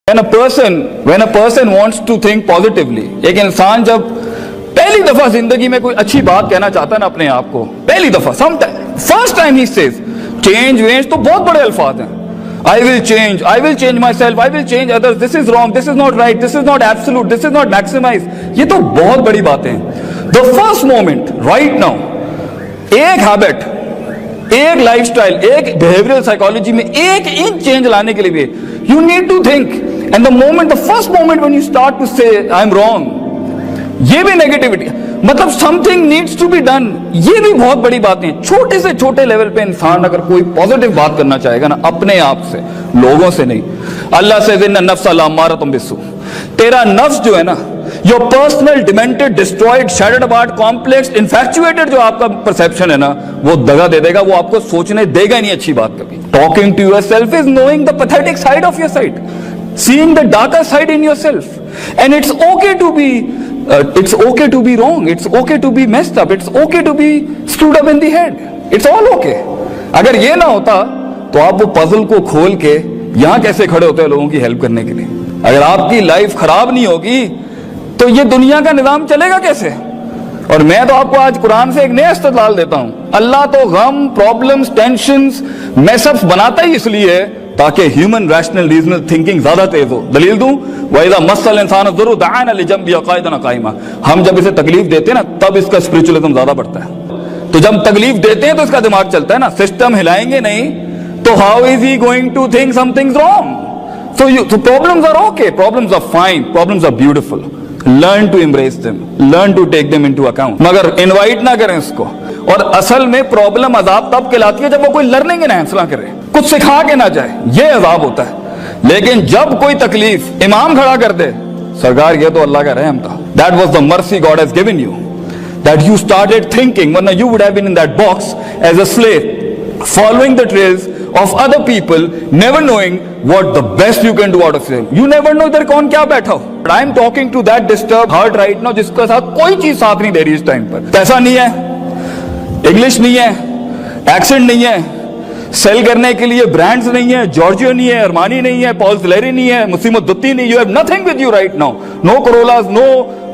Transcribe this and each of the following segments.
when a person wants to think positively, एक इंसान जब पहली दफा जिंदगी में कोई अच्छी बात कहना चाहता है ना अपने आप को, पहली दफा फर्स्ट टाइम ही सेज चेंज वेंज, तो बहुत बड़े अल्फाज हैं। I will change myself, I will change others, this is wrong, this is not right, this is not absolute, this is not maximize, ये तो बहुत बड़ी बातें हैं। The first moment right now, एक हैबिट, एक लाइफस्टाइल, एक बिहेवियरल साइकोलॉजी में एक इंच चेंज लाने के लिए you need to think, and the first moment when you start to say I am wrong, ये भी नेगेटिविटी, मतलब something needs to be done, ये भी बहुत बड़ी बात है। छोटे से छोटे लेवल पे इंसान अगर कोई पॉजिटिव बात करना चाहेगा ना, अपने आप से, लोगों से नहीं। अल्लाह से इन्ना नफ्स लअम्मारतुम बिस्सू, तेरा नफ्स जो है ना, your personal demented, destroyed, shattered apart, complex, infatuated जो आपका परसेप्शन है ना, वो दगा दे देगा, वो आपको सोचने देगा नहीं अच्छी बात कभी। Talking to yourself is knowing the pathetic side of your side, seeing the darker side in yourself, and it's okay to be wrong, it's okay to be messed up, it's okay to be screwed up in the head, it's all okay। अगर ये ना होता तो आप वो puzzle को खोल के यहां कैसे खड़े होते हैं लोगों की हेल्प करने के लिए? अगर आपकी लाइफ खराब नहीं होगी तो ये दुनिया का निजाम चलेगा कैसे? और मैं तो आपको आज कुरान से एक नया इस्तेदलाल देता हूं। अल्लाह तो गम, प्रॉब्लम्स, टेंशंस, मैसअप्स बनाता ही इसलिए है ताकि ह्यूमन रैशनल रीजनल थिंकिंग ज्यादा तेज हो। दलील दूं, वइज़ा मस्सल इंसान ज़ुर्रुन दअना लिजंबी क़ाइदन क़ाइमा, हम जब इसे तकलीफ देते हैं ना तब इसका स्पिरिचुअलिज्म ज्यादा बढ़ता है। तो जब तकलीफ देते हैं तो इसका दिमाग चलता है ना, सिस्टम हिलाएंगे नहीं तो how is he going to think something wrong? So problems are okay, problems are fine, problems are beautiful. Learn to embrace them, learn to take them into account, मगर इनवाइट ना करें इसको। और असल में प्रॉब्लम अजाब तब कहलाती है जब वो कोई लर्निंग एनहांस ना करे, कुछ सिखा के ना जाए, ये अजाब होता है। लेकिन जब कोई तकलीफ इमाम खड़ा कर दे, सरकार ये तो अल्लाह का रहम था, that was the mercy God has given you, that you started thinking, वरना you would have been in that box as a slave, following the trails of other people, never knowing what the best you can do out of them. You never know इधर कौन क्या बैठा हो। But I am talking to that disturbed heart right now जिसके साथ कोई चीज साथ नहीं दे रही इस टाइम पर। पैसा नहीं है, इंग्लिश नहीं है, एक्सेंट नहीं है, सेल करने के लिए ब्रांड्स नहीं है, जॉर्जियो नहीं है, अरमानी नहीं है, पॉल सिलेरी नहीं है, मुसीमत दुत्ती नहीं, you have nothing with you right now. No Corollas,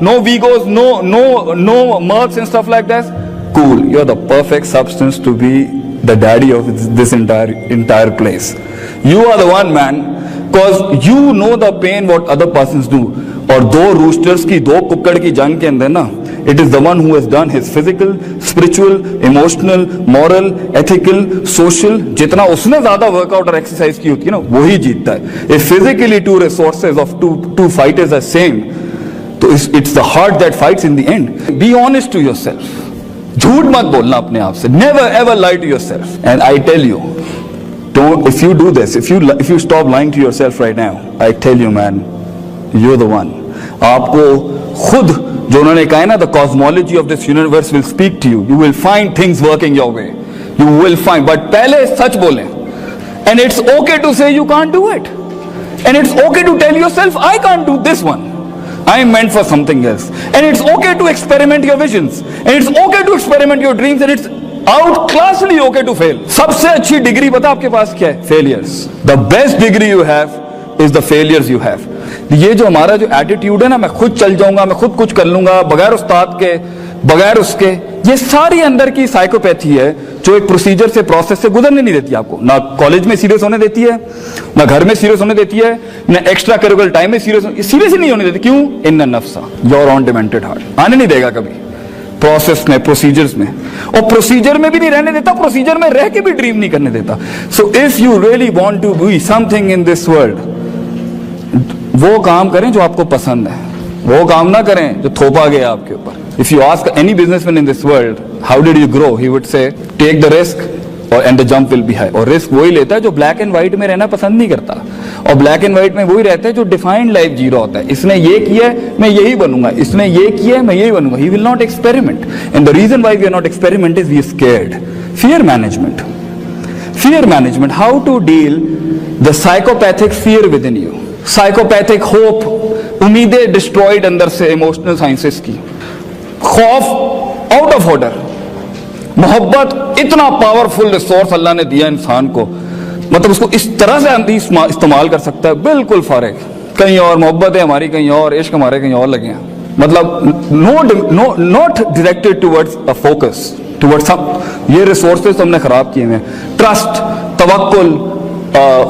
no Vigos, no Mercs and stuff like that. Cool, you're the perfect substance to be the daddy of this entire place. You are the one, man, because you know the pain what other persons do. और दो roosters की, दो कुक्कड़ की जंग के अंदर ना, it is the one who has done his physical, spiritual, emotional, moral, ethical, social, जितना उसने ज्यादा वर्कआउट और एक्सरसाइज की होती है ना, वही जीतता है। If physically two resources of two fighters are same, तो it's the heart that fights in the end. Be honest to yourself. झूठ मत बोलना अपने आप से, never ever lie to yourself, and I tell you, don't, if you do this, if you stop lying to yourself right now, I tell you, man, you're the one. आपको खुद जो उन्होंने कहा है ना, the cosmology of this universe will speak to you, you will find things working your way, you will find, but पहले सच बोलें, and it's okay to say you can't do it, and it's okay to tell yourself I can't do this one, I am meant for something else, and it's okay to experiment your visions, and it's okay to experiment your dreams, and it's outclassly okay to fail. सबसे अच्छी degree पता आपके पास क्या है? Failures. The best degree you have is the failures you have. ये जो हमारा जो एटीट्यूड है ना, मैं खुद चल जाऊंगा, मैं खुद कुछ कर लूंगा, बगैर उस्ताद के, बगैर उसके, ये सारी अंदर की साइकोपैथी है जो एक प्रोसीजर से, प्रोसेस से गुजरने नहीं देती आपको। ना कॉलेज में सीरियस होने देती है, ना घर में सीरियस होने देती है, ना एक्स्ट्रा करिकुलर टाइम में सीरियस ही नहीं होने देती। क्यों? इन्ना नफ्सा, योर ऑन डिमेंटेड हार्ट, आने नहीं देगा कभी प्रोसेस में, प्रोसीजर्स में, और प्रोसीजर में भी नहीं रहने देता, प्रोसीजर में रह के भी ड्रीम नहीं करने देता। So if you really want to be something in this world, वो काम करें जो आपको पसंद है, वो काम ना करें जो थोपा गया आपके ऊपर। If you ask any businessman in this world, how did you grow? He would say, take the risk and the jump will be high. और रिस्क वही लेता है जो ब्लैक एंड व्हाइट में रहना पसंद नहीं करता, और ब्लैक एंड व्हाइट में वही रहता है जो डिफाइंड लाइफ जी रहा होता है। इसने ये किया है मैं यही बनूंगा, इसने ये किया है मैं यही बनूंगा। He will not experiment, and the reason why we are not experiment is we are scared. Fear management. Fear management. How to deal the psychopathic fear within you. Psychopathic hope, उम्मीदें डिस्ट्रॉयड अंदर से, emotional sciences की, खौफ out of order, मोहब्बत इतना powerful resource अल्लाह ने दिया इंसान को, मतलब उसको इस तरह से इस्तेमाल कर सकता है, बिल्कुल फारिग। कहीं और, मोहब्बत है हमारी कहीं और, इश्क हमारे कहीं और लगे हैं। मतलब not directed towards a focus towards some. ये रिसोर्सेज हमने खराब किए हैं। ट्रस्ट, तवक्कुल,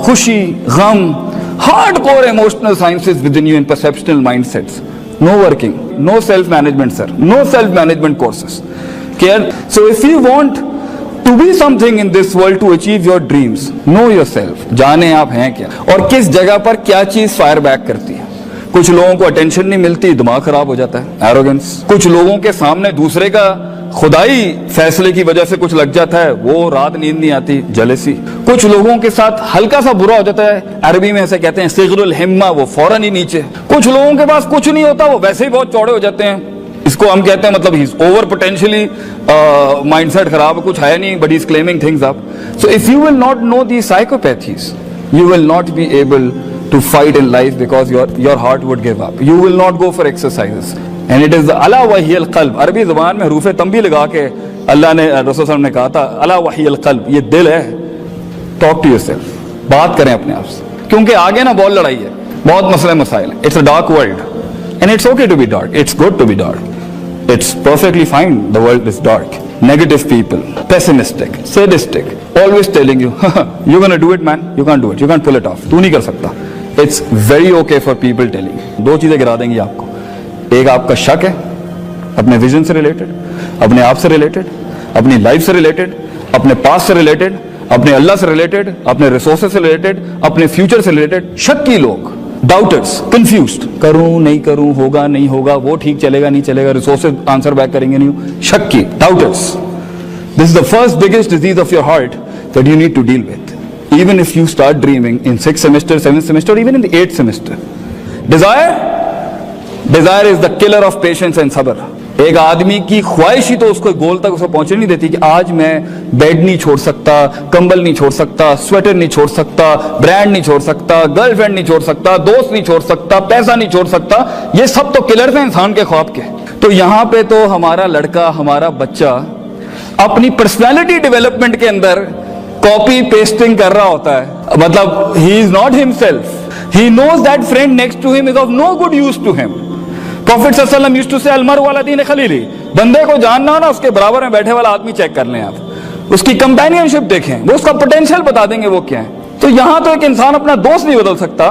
खुशी, गम, hardcore emotional sciences within you in perceptional mindsets, no working, no self management sir, no self management courses care. So if you want to be something in this world, to achieve your dreams, know yourself, जाने आप हैं क्या और किस जगह पर क्या चीज फायर बैक करती है। कुछ लोगों को अटेंशन नहीं मिलती, दिमाग खराब हो जाता है, एरोगेंस। कुछ लोगों के सामने दूसरे का खुदाई फैसले की वजह से कुछ लग जाता है, वो रात नींद नहीं आती, जेलसी। कुछ लोगों के साथ हल्का सा बुरा हो जाता है, अरबी में ऐसे कहते हैं सिगरुल हिम्मा, वो फौरन ही नीचे। कुछ लोगों के पास कुछ नहीं होता, वो वैसे ही बहुत चौड़े हो जाते हैं, इसको हम कहते हैं मतलब ही ओवर पोटेंशियली, माइंडसेट खराब, कुछ है नहीं, but he is claiming things up. So if you will not know the psychopathies, you will not be able to fight in life because your heart would give up. You will not go for exercises. And it is the ala wahiyal qalb. अरबी ज़बान में हरूफ तंबी लगा के अल्लाह ने, रसूल सल्लल्लाहु अलैहि वसल्लम ने कहा था, अला वहियल क़ल्ब, ये दिल है। टॉक टू योरसेल्फ, बात करें अपने आप से, क्योंकि आगे ना बहुत लड़ाई है, बहुत मसले मसाइल है। It's a dark world and it's okay to be dark, it's good to be dark, it's perfectly fine, the world is dark. Negative people, pessimistic, sadistic, always telling you, you're gonna do it man, you can't do it, you can't pull it off, तू नहीं कर सकता। It's very okay for people telling you। दो चीजें गिरा देंगी आपको, एक आपका शक है अपने विजन से रिलेटेड, अपने आप से रिलेटेड, अपनी लाइफ से रिलेटेड, अपने पास्ट से रिलेटेड, अपने अल्लाह से रिलेटेड, अपने रिसोर्सेज से रिलेटेड, अपने फ्यूचर से रिलेटेड। शक्की लोग, डाउटर्स, कंफ्यूज्ड, करूं नहीं करूं, होगा नहीं होगा, वो ठीक चलेगा नहीं चलेगा, रिसोर्सेज आंसर बैक करेंगे नहीं, शक्की, doubters. This is the first biggest disease of your heart that you need to deal with, even if you start dreaming in 6th semester, 7th semester, even in the 8th semester। Desire is the killer of patience and सब्र। एक आदमी की ख्वाहिश ही तो उसको गोल तक उसको पहुंचने नहीं देती कि आज मैं बेड नहीं छोड़ सकता, कंबल नहीं छोड़ सकता, स्वेटर नहीं छोड़ सकता, ब्रांड नहीं छोड़ सकता, गर्लफ्रेंड नहीं छोड़ सकता, दोस्त नहीं छोड़ सकता, पैसा नहीं छोड़ सकता। ये सब तो किलर्स हैं इंसान के ख्वाब के। तो यहां पे तो हमारा लड़का, हमारा बच्चा अपनी पर्सनैलिटी डेवलपमेंट के अंदर कॉपी पेस्टिंग कर रहा होता है। मतलब he is not himself, he knows that friend next to him is of no good use to him. Prophet sallallahu alaihi wasallam used to say अलमरु अला दीन खलीली, बंदे को जानना हो ना, उसके बराबर में बैठे वाला आदमी चेक कर लें आप, उसकी कंपेनियनशिप देखें, वो उसका पोटेंशियल बता देंगे वो क्या है। तो यहां तो एक इंसान अपना दोस्त नहीं बदल सकता,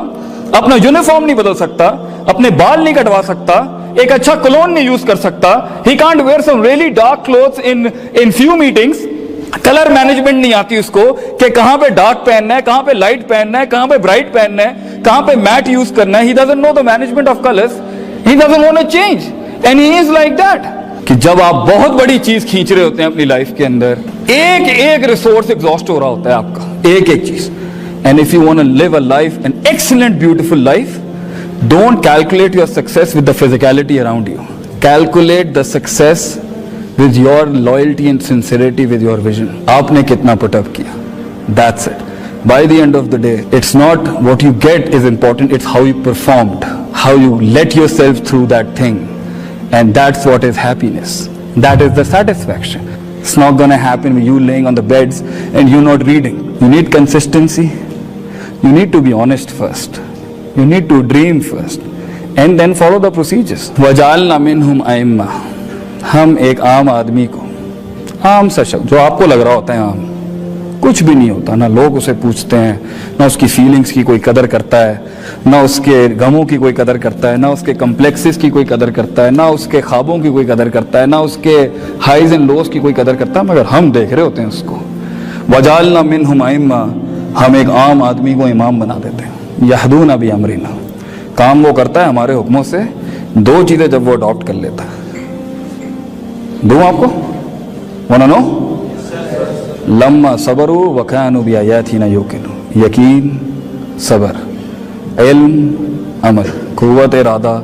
अपना यूनिफॉर्म नहीं बदल सकता, अपने बाल नहीं कटवा सकता, एक अच्छा क्लोन नहीं यूज कर सकता, he can't wear some really dark clothes in few meetings. Colour management नहीं आती उसको कि कहां पे डार्क पहनना है, कहां पे लाइट पहनना है, कहां पे ब्राइट पहनना है, कहां पे मैट यूज करना है। He doesn't know the management of colours, he doesn't want to change and he is like that। कि जब आप बहुत बड़ी चीज खींच रहे होते हैं अपनी लाइफ के अंदर, एक एक रिसोर्स एग्जॉस्ट हो रहा होता है आपका, एक एक चीज। And if you want to live a life, an excellent beautiful life, don't calculate your success with the physicality around you, calculate the success with your loyalty and sincerity with your vision. आपने कितना put up किया, that's it. By the end of the day, it's not what you get is important, it's how you performed, how you let yourself through that thing, and that's what is happiness, that is the satisfaction. It's not gonna happen with you laying on the beds and you not reading. You need consistency, you need to be honest first, you need to dream first, and then follow the procedures. وَجَعَلْنَا مِنْهُمْ أَئِمَّةً, हम एक आम आदमी को, आम सा शब्द जो आपको लग रहा होता है आम, कुछ भी नहीं होता, ना लोग उसे पूछते हैं, ना उसकी फीलिंग्स की कोई कदर करता है, ना उसके गमों की कोई कदर करता है, ना उसके कम्प्लेक्सेस की कोई कदर करता है, ना उसके ख्वाबों की कोई कदर करता है, ना उसके हाइज एंड लोज की कोई कदर करता है, मगर हम देख रहे होते हैं उसको। वजालना मिनहुम अइम्मा, हम एक आम आदमी को इमाम बना देते हैं। यहदूना बि अमरिना, काम वो करता है हमारे हुक्मों से। दो चीजें जब वो अडॉप्ट कर लेता है, दूं आपको, वाना नो, लम्मा सबरू वकानु बिआयातिना युकिनु, यकीन, सबर, इल्म, अमल, कुव्वत इरादा,